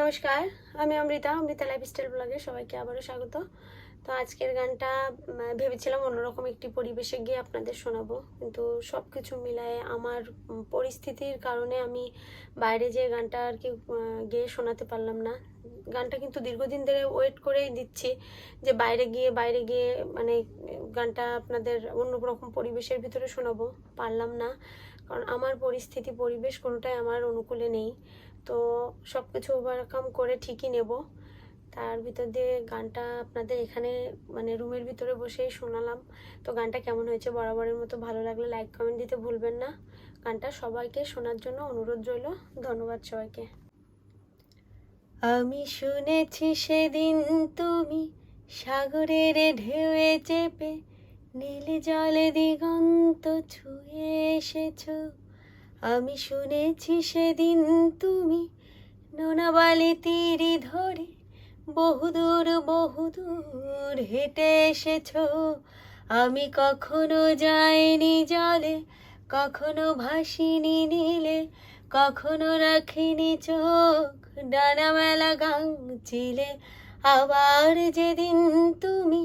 নমস্কার, আমি অমৃতা লাইফস্টাইল ব্লগে সবাইকে আবারও স্বাগত। তো আজকের গানটা ভেবেছিলাম অন্যরকম একটি পরিবেশে গিয়ে আপনাদের শোনাবো, কিন্তু সব কিছু মিলায়ে আমার পরিস্থিতির কারণে আমি বাইরে যেয়ে গানটা আর কি গিয়ে শোনাতে পারলাম না। গানটা কিন্তু দীর্ঘদিন ধরে ওয়েট করেই দিচ্ছি যে বাইরে গিয়ে মানে গানটা আপনাদের অন্য রকম পরিবেশের ভিতরে শোনাবো, পারলাম না। কারণ আমার পরিবেশ কোনোটাই আমার অনুকূলে নেই। তো সব কিছু ওভারকাম করে ঠিকই নেব। তার ভিতর দিয়ে গানটা আপনাদের এখানে মানে রুমের ভিতরে বসেই শোনালাম। তো গানটা কেমন হয়েছে বরাবরের মতো ভালো লাগলে লাইক কমেন্ট দিতে ভুলবেন না। গানটা সবাইকে শোনার জন্য অনুরোধ রইল। ধন্যবাদ সবাইকে। আমি শুনেছি সেদিন তুমি সাগরের ঢেউয়ে চেপে নীল জলে দিগন্ত ছুঁয়ে এসেছো। আমি শুনেছি সেদিন তুমি নোনাবালি তীরি ধরে বহুদূর হেঁটে এসেছো। আমি কখনো যাইনি জলে, কখনো ভাসিনি নীলে, কখনো রাখিনি চোখ ডানা মেলা গাং চিলে। আবার যেদিন তুমি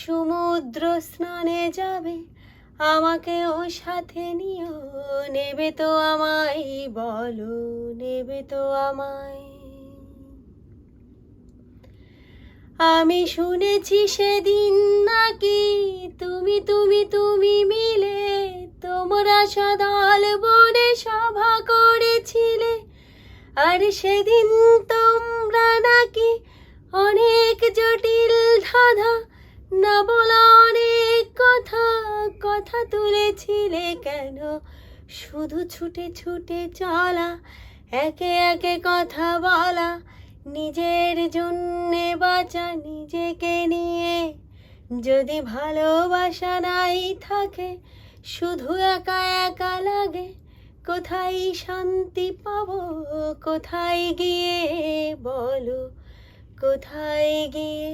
সমুদ্র স্নানে যাবে, আমাকেও সাথে নিও, নেবে তো আমায়, বলো নেবে তো আমায়। আমি শুনেছি সেদিন নাকি তুমি মিলে তোমরা সদল বনে সভা করেছিলে। আর সেদিন তোমরা নাকি অনেক জটিল ধাঁধা না বলা অনেক কথা তুলেছিলে। কেন শুধু ছুটে ছুটে চলা, একে একে কথা বলা, নিজের জন্যে বাঁচা নিজেকে নিয়ে। যদি ভালোবাসা নাই থাকে, শুধু একা একা লাগে, কোথায় শান্তি পাবো, কোথায় গিয়ে, বলো কোথায় গিয়ে।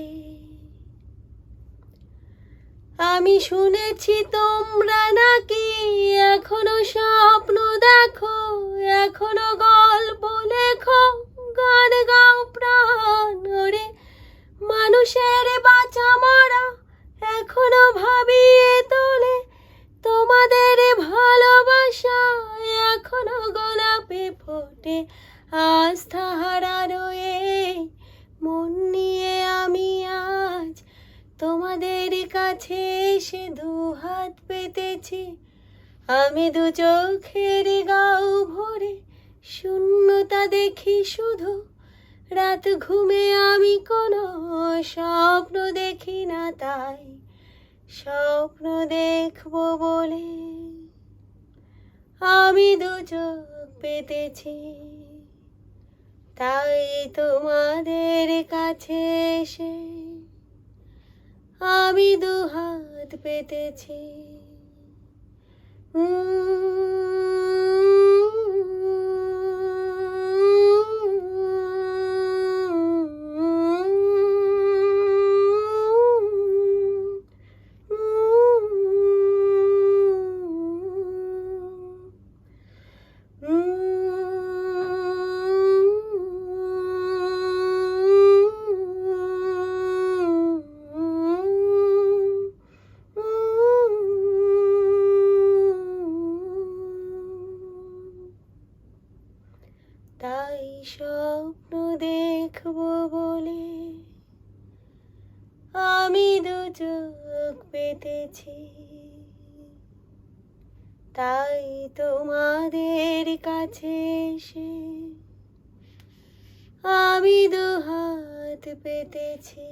আমি শুনেছি তোমরা নাকি এখনো স্বপ্ন দেখো, এখনো গল্প লেখো, গান গাও প্রাণ ওরে। মানুষের বাঁচা মরা এখনো ভাবিয়ে তোলে, তোমাদের ভালোবাসা এখনো গোলাপে ফোটে। আস্থা হারানো এই মন নিয়ে আমি আজ তোমাদের কাছে এসে দুহাত পেতেছি। আমি দু চোখের গাও ভরে শূন্যতা দেখি শুধু, রাত ঘুমে আমি কোনো স্বপ্ন দেখি না, তাই স্বপ্ন দেখবো বলে আমি দু চোখ পেতেছি। তাই তোমাদের কাছে এসে আমি দুহাত পেতেছি। তাই স্বপ্ন দেখবো বলে আমি দু চোখ পেতেছি। তাই তোমাদের কাছে এসে আমি দুহাত পেতেছি।